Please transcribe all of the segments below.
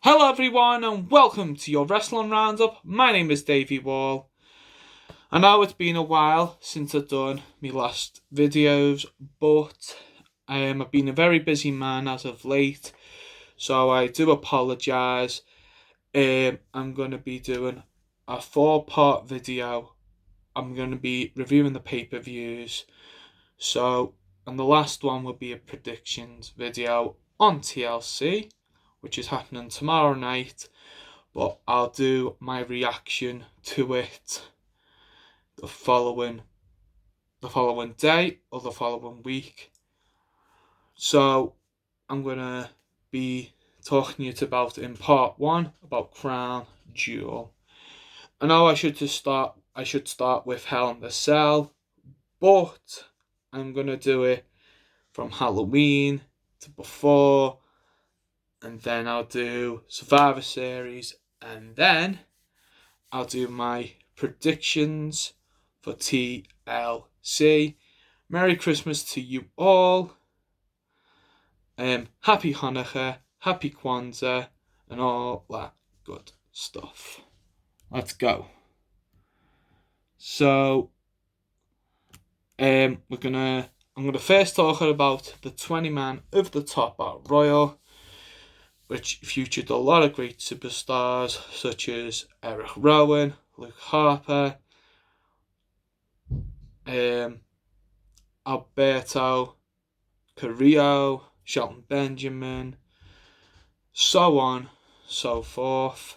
Hello everyone and welcome to your Wrestling Roundup. My name is Davey Wall. I know it's been a while since I've done my last videos, but I've been a very busy man as of late, so I do apologise. I'm going to be doing a 4-part video. I'm going to be reviewing the pay-per-views, and the last one will be a predictions video on TLC, which is happening tomorrow night, but I'll do my reaction to it the following day or the following week. So I'm gonna be talking to you about in part one about Crown Jewel. I know I should start with Hell in the Cell, but I'm gonna do it from Halloween to before, and then I'll do Survivor Series, and then I'll do my predictions for TLC. Merry Christmas to you all. Happy Hanukkah, Happy Kwanzaa, and all that good stuff. Let's go. So, I'm gonna first talk about the 20 man of the Top Battle Royal, which featured a lot of great superstars such as Eric Rowan, Luke Harper, Alberto Carrillo, Shelton Benjamin, so on, so forth.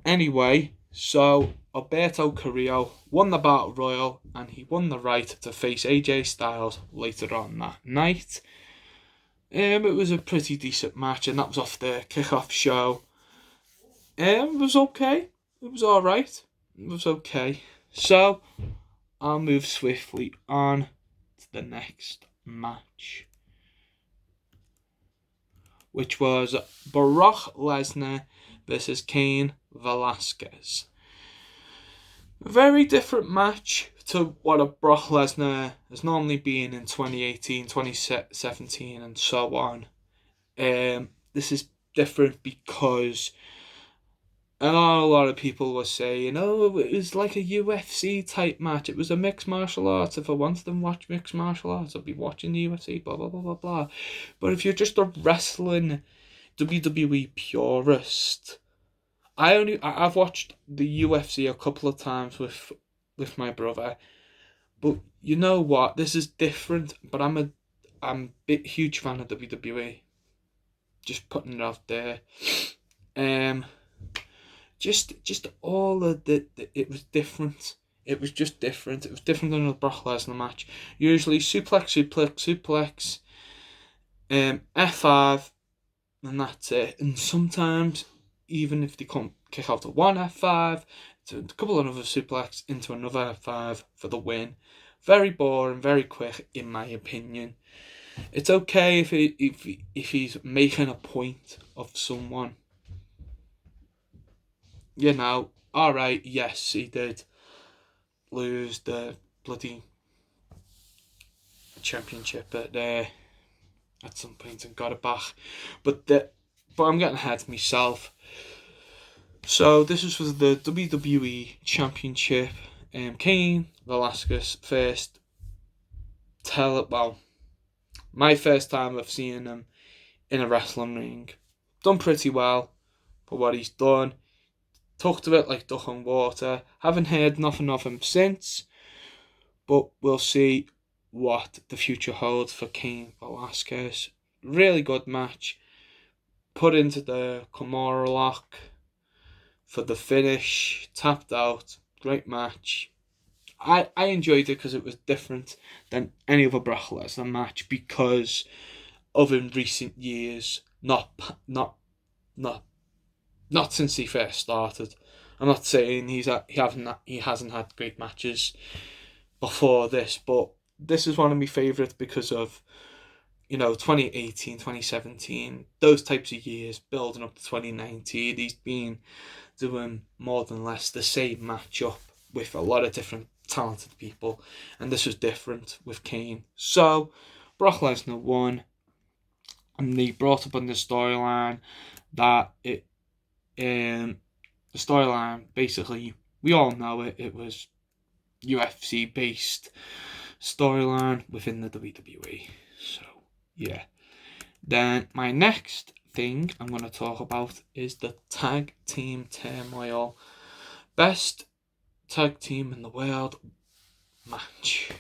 Anyway, so Alberto Carrillo won the Battle Royal and he won the right to face AJ Styles later on that night. It was a pretty decent match, and that was off the kickoff show. It was okay. It was alright. It was okay. So, I'll move swiftly on to the next match, which was Brock Lesnar versus Cain Velasquez. A very different match to what a Brock Lesnar has normally been in 2018, 2017, and so on. This is different because a lot of people were saying, oh, it was like a UFC type match. It was a mixed martial arts. If I wanted to watch mixed martial arts, I'd be watching the UFC, blah, blah, blah, blah, blah. But if you're just a wrestling WWE purist, I've watched the UFC a couple of times with my brother, but you know what? This is different. But I'm a huge fan of WWE. Just putting it out there. Just all of it was different. It was just different. It was different than a Brock Lesnar match. Usually suplex, F5, and that's it. And sometimes, even if they can't kick out to one F5, to a couple of another suplex into another F5 for the win. Very boring, very quick, in my opinion. It's okay if he's making a point of someone. You know, alright, yes, he did lose the bloody championship at some point and got it back. But I'm getting ahead of myself. So this was the WWE Championship. Cain Velasquez first. My first time of seeing him in a wrestling ring. Done pretty well for what he's done. Took to it like duck on water. Haven't heard nothing of him since, but we'll see what the future holds for Cain Velasquez. Really good match. Put into the Kimura lock for the finish. Tapped out. Great match. I enjoyed it because it was different than any other Brock Lesnar match because of in recent years. Not since he first started. I'm not saying he hasn't had great matches before this, but this is one of my favourites because of 2018, 2017, those types of years building up to 2019. He's been doing more than less the same matchup with a lot of different talented people, and this was different with Cain. So Brock Lesnar won. and they brought up on the storyline that the storyline, basically, we all know it was UFC based storyline within the WWE. So yeah. Then my next thing I'm going to talk about is the tag team turmoil. Best tag team in the world match.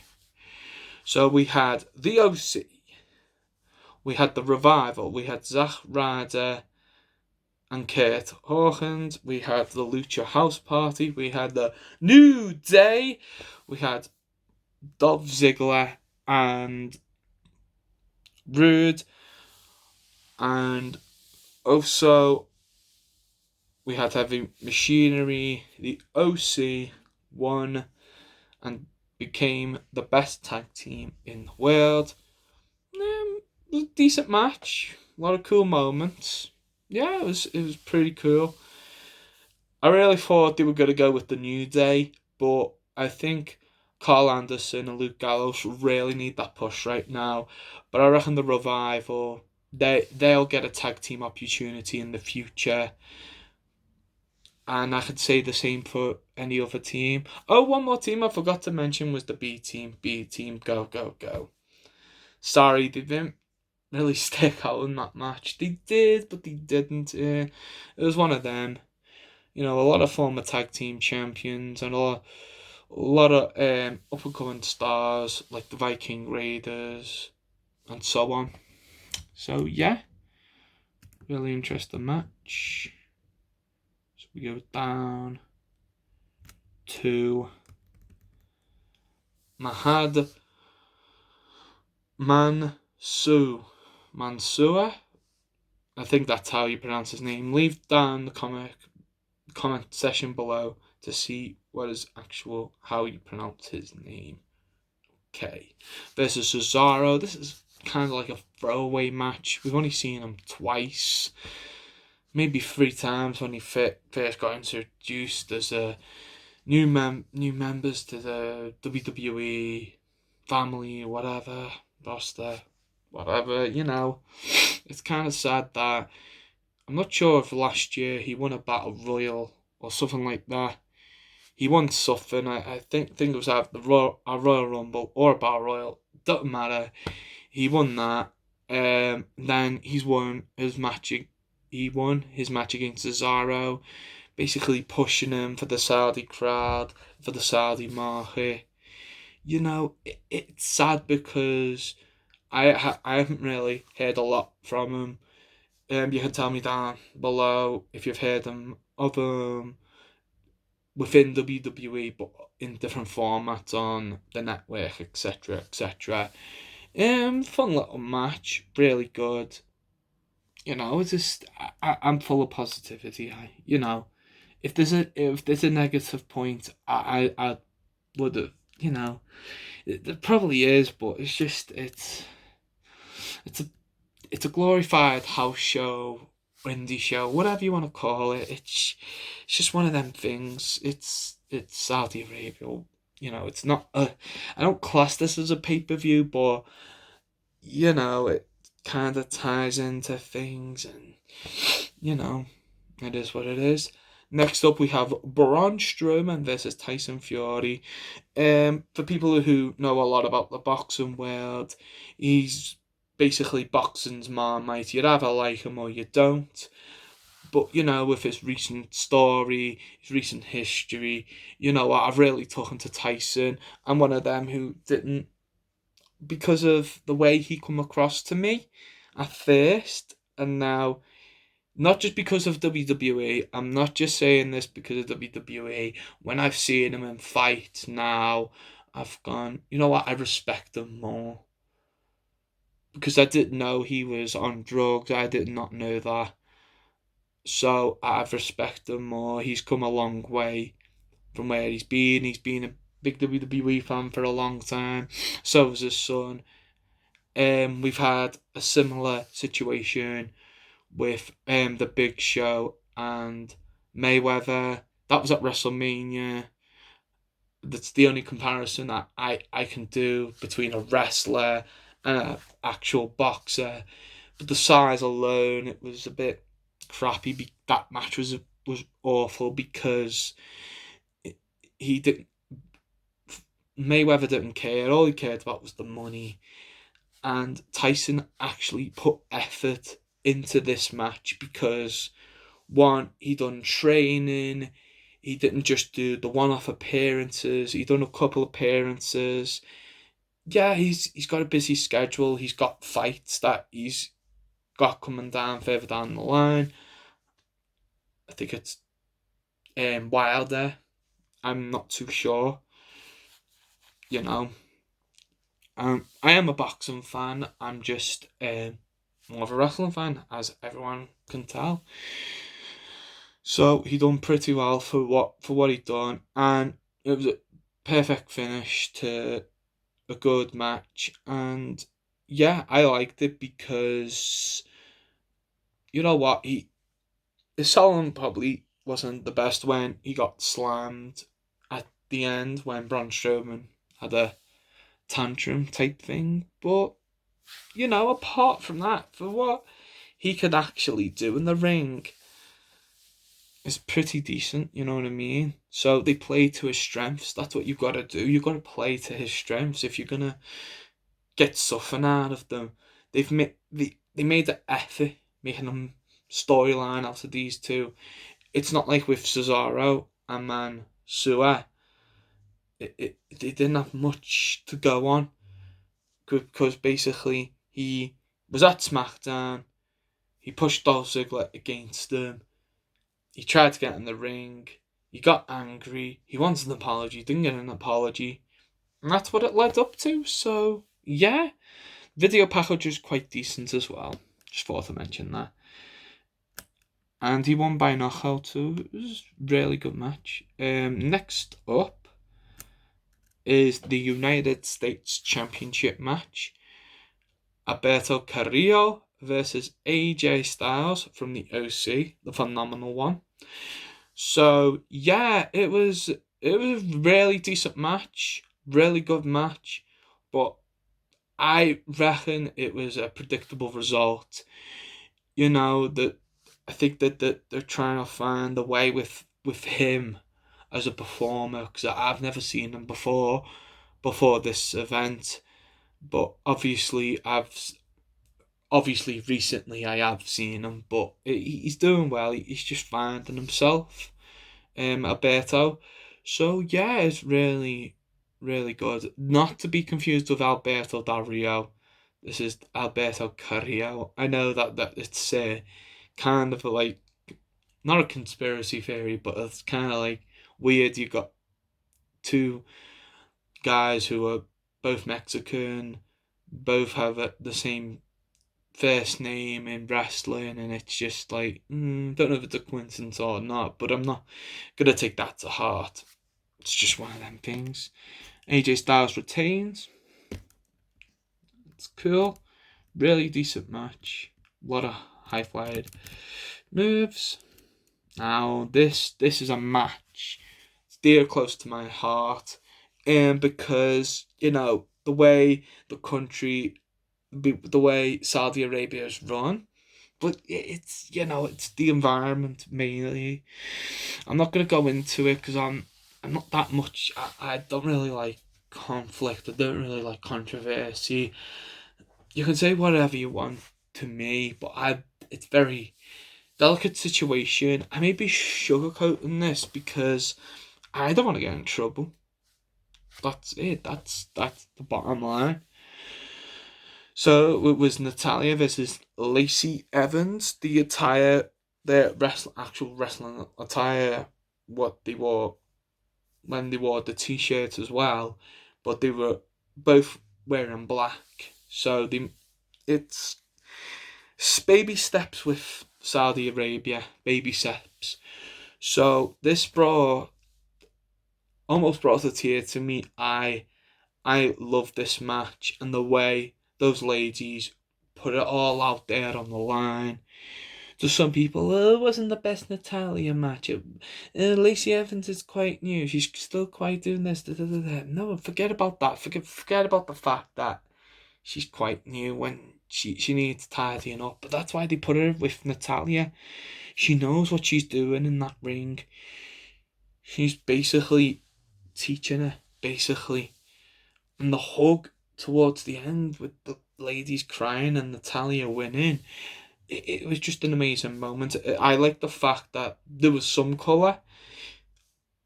So we had the OC, we had the Revival, we had Zack Ryder and Kurt Hawkins, we had the Lucha House Party, we had the New Day, we had Dolph Ziggler and Rude, and also we had Heavy Machinery. The OC won and became the best tag team in the world. Decent match, a lot of cool moments. Yeah, it was pretty cool. I really thought they were going to go with the New Day, but I think Carl Anderson and Luke Gallows really need that push right now. But I reckon the Revival, they'll get a tag team opportunity in the future. And I could say the same for any other team. Oh, one more team I forgot to mention was the B team. B team, go, go, go. Sorry, they didn't really stick out in that match. They did, but they didn't. It was one of them. You know, a lot of former tag team champions and a lot of up and coming stars like the Viking Raiders and so on. So yeah, really interesting match. So we go down to Mahad Mansoor. I think that's how you pronounce his name. Leave down the comment section below to see how you pronounce his name. Okay. Versus Cesaro. This is kind of like a throwaway match. We've only seen him twice. Maybe 3 times when he first got introduced as a new members to the WWE family, whatever, roster, whatever, you know. It's kind of sad that I'm not sure if last year he won a Battle Royal or something like that. He won something. I think it was either a Royal Rumble or a Battle Royal. Doesn't matter. He won that. Then he's won his match. He won his match against Cesaro, basically pushing him for the Saudi crowd, for the Saudi market. You know, it's sad because I haven't really heard a lot from him. You can tell me down below if you've heard of him within WWE, but in different formats on the network, etc., etc. Fun little match, really good. You know, it's just I'm full of positivity. You know, if there's a negative point, I would have, you know, there probably is, but it's a it's a glorified house show, indie show, whatever you want to call it. It's just one of them things. It's Saudi Arabia. You know, it's not I don't class this as a pay-per-view, but you know, it kind of ties into things, and you know, it is what it is. Next up, we have Braun Strowman versus Tyson Fury. For people who know a lot about the boxing world, he's basically boxing's Marmite. You either like him or you don't. But, you know, with his recent story, his recent history, you know, I've really taken to Tyson. I'm one of them who didn't, because of the way he come across to me at first, and now, not just because of WWE, I'm not just saying this because of WWE. When I've seen him in fights now, I've gone, you know what, I respect him more. Because I didn't know he was on drugs, I did not know that. So I've respected him more. He's come a long way from where he's been. He's been a big WWE fan for a long time. So has his son. We've had a similar situation with the Big Show and Mayweather. That was at WrestleMania. That's the only comparison that I can do between a wrestler and an actual boxer. but the size alone, it was a bit crappy. That match was awful because he didn't. Mayweather didn't care. All he cared about was the money, and Tyson actually put effort into this match because one, he done training. He didn't just do the one-off appearances. He done a couple appearances. Yeah, he's got a busy schedule. He's got fights that he's got coming down further down the line. I think it's Wilder. I'm not too sure. You know, I am a boxing fan. I'm just more of a wrestling fan, as everyone can tell. So he done pretty well for what he done, and it was a perfect finish to a good match. And yeah, I liked it because you know what, his selling probably wasn't the best when he got slammed at the end when Braun Strowman had a tantrum type thing. But you know, apart from that, for what he could actually do in the ring is pretty decent, you know what I mean? So they play to his strengths. That's what you've got to do. You've got to play to his strengths if you're gonna get something out of them. They made the effort making them storyline out of these two. It's not like with Cesaro and Mansoor. They didn't have much to go on because basically he was at SmackDown. He pushed Dolph Ziggler against them. He tried to get in the ring. He got angry. He wanted an apology. Didn't get an apology. And that's what it led up to. So, yeah. Video package was quite decent as well. Just thought to mention that. And he won by knockout too. It was a really good match. Next up is the United States Championship match. Alberto Carrillo versus AJ Styles from the OC, the phenomenal one. So yeah, it was a really decent match, really good match, but I reckon it was a predictable result. You know that I think that they're trying to find a way with him as a performer because I've never seen him before this event, but obviously recently I have seen him, but he's doing well. He's just finding himself, Alberto. So yeah, it's really, really good. Not to be confused with Alberto Del Rio. This is Alberto Carrillo. I know that it's kind of like not a conspiracy theory, but it's kind of like weird. You got two guys who are both Mexican, both have the same first name in wrestling, and it's just like don't know if it's a coincidence or not, but I'm not gonna take that to heart. It's just one of them things. AJ Styles retains. It's cool. Really decent match. A lot of high flying moves. Now this is a match. It's dear close to my heart, and because you know the way the country, the way Saudi Arabia is run, but it's it's the environment mainly. I'm not gonna go into it because I'm not that much. I don't really like conflict. I don't really like controversy. You can say whatever you want to me, but it's very delicate situation. I may be sugarcoating this because I don't want to get in trouble. That's it. That's the bottom line. So it was Natalia versus Lacey Evans. The attire, actual wrestling attire, what they wore when they wore the t-shirts as well, but they were both wearing black. So it's baby steps with Saudi Arabia, baby steps. So this almost brought a tear to me. I love this match and the way those ladies put it all out there on the line. To some people, it wasn't the best Natalia match. Lacey Evans is quite new. She's still quite doing this. Da, da, da, da. No, forget about that. Forget about the fact that she's quite new when she needs tidying up. But that's why they put her with Natalya. She knows what she's doing in that ring. She's basically teaching her, basically. And the hug towards the end with the ladies crying and Natalya winning, it was just an amazing moment. I like the fact that there was some colour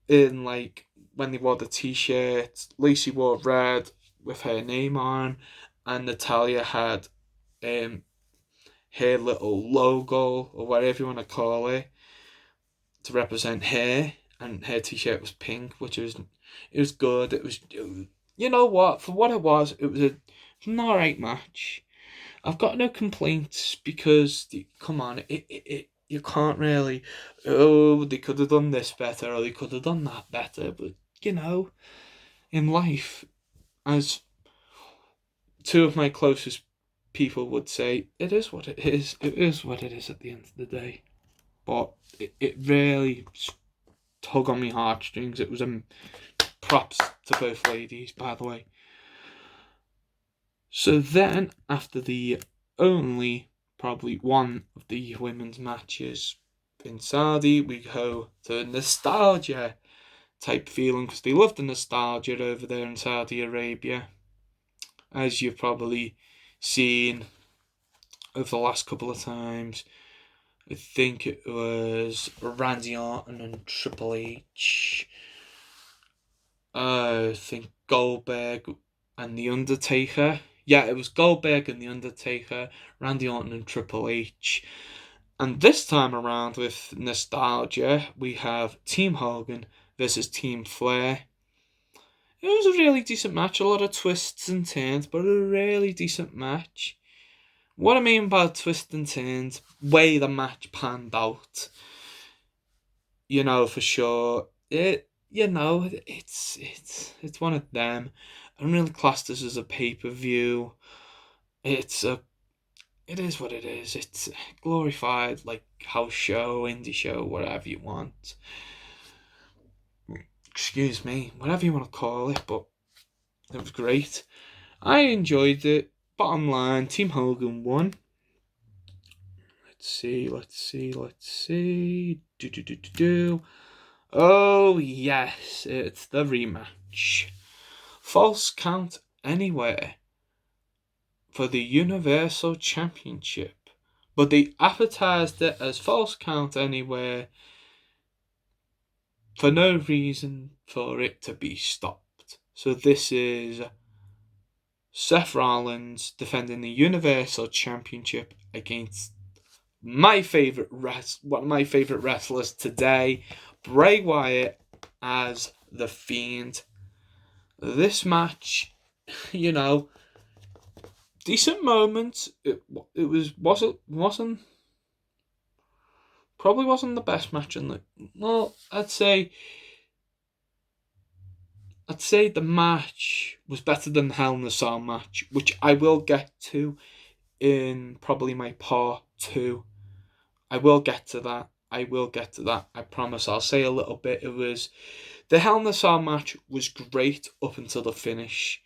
in, like, when they wore the t-shirt. Lacey wore red with her name on, and Natalya had her little logo, or whatever you want to call it, to represent her, and her t-shirt was pink, which was good. It was, you know what, for what it was an alright match. I've got no complaints, because come on, it you can't really, oh, they could have done this better, or they could have done that better. But you know, in life, as two of my closest people would say, it is what it is. It is what it is at the end of the day. But it really tug on my heartstrings. It was props to both ladies, by the way. So then, after the only probably one of the women's matches in Saudi, we go to nostalgia type feeling, because they love the nostalgia over there in Saudi Arabia, as you've probably seen over the last couple of times. I think it was Randy Orton and Triple H. I think Goldberg and The Undertaker. Yeah, it was Goldberg and The Undertaker, Randy Orton and Triple H. And this time around, with nostalgia, we have Team Hogan versus Team Flair. It was a really decent match, a lot of twists and turns, but a really decent match. What I mean by twists and turns, way the match panned out, you know, for sure. It's one of them. I don't really class this as a pay-per-view. It is what it is. It's glorified, like, house show, indie show, whatever you want. Excuse me, whatever you want to call it, but it was great. I enjoyed it. Bottom line, Team Hogan won. Let's see. Oh, yes, it's the rematch. False Count Anywhere for the Universal Championship. But they advertised it as False Count Anywhere for no reason for it to be stopped. So this is Seth Rollins defending the Universal Championship against one of my favorite wrestlers today, Bray Wyatt, as The Fiend. This match, you know, decent moments. It wasn't probably wasn't the best match in the. Well, I'd say the match was better than the Hell in a Cell match, which I will get to in probably my part 2. I will get to that. I promise. I'll say a little bit. It was the Hell in a Cell match was great up until the finish.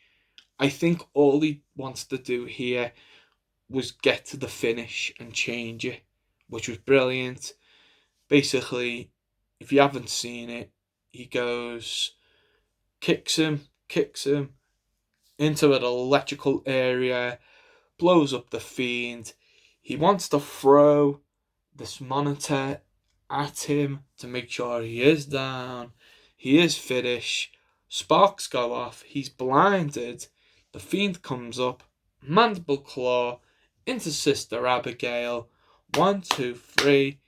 I think all he wants to do here was get to the finish and change it, which was brilliant. Basically, if you haven't seen it, he goes, kicks him into an electrical area, blows up the Fiend. He wants to throw this monitor at him to make sure he is down. He is finished. Sparks go off. He's blinded. The Fiend comes up. Mandible Claw into Sister Abigail. 1, 2, 3.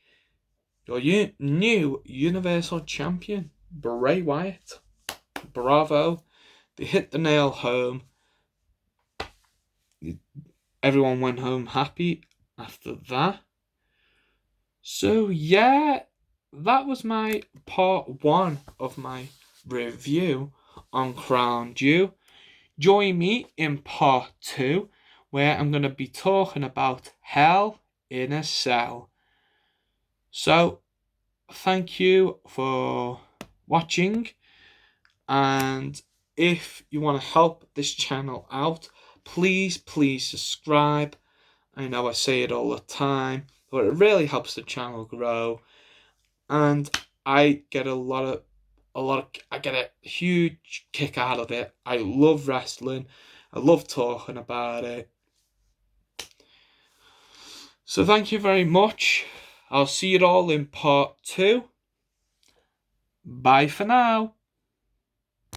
Your new Universal Champion, Bray Wyatt. Bravo. They hit the nail home. Everyone went home happy after that. So yeah, that was my part 1 of my review on Crown Jewel. Join me in part 2, where I'm going to be talking about Hell in a Cell. So, thank you for watching, and if you want to help this channel out, please subscribe I know I say it all the time, but it really helps the channel grow, and I get I get a huge kick out of it. I love wrestling. I love talking about it. So thank you very much. I'll see you all in part 2. Bye for now.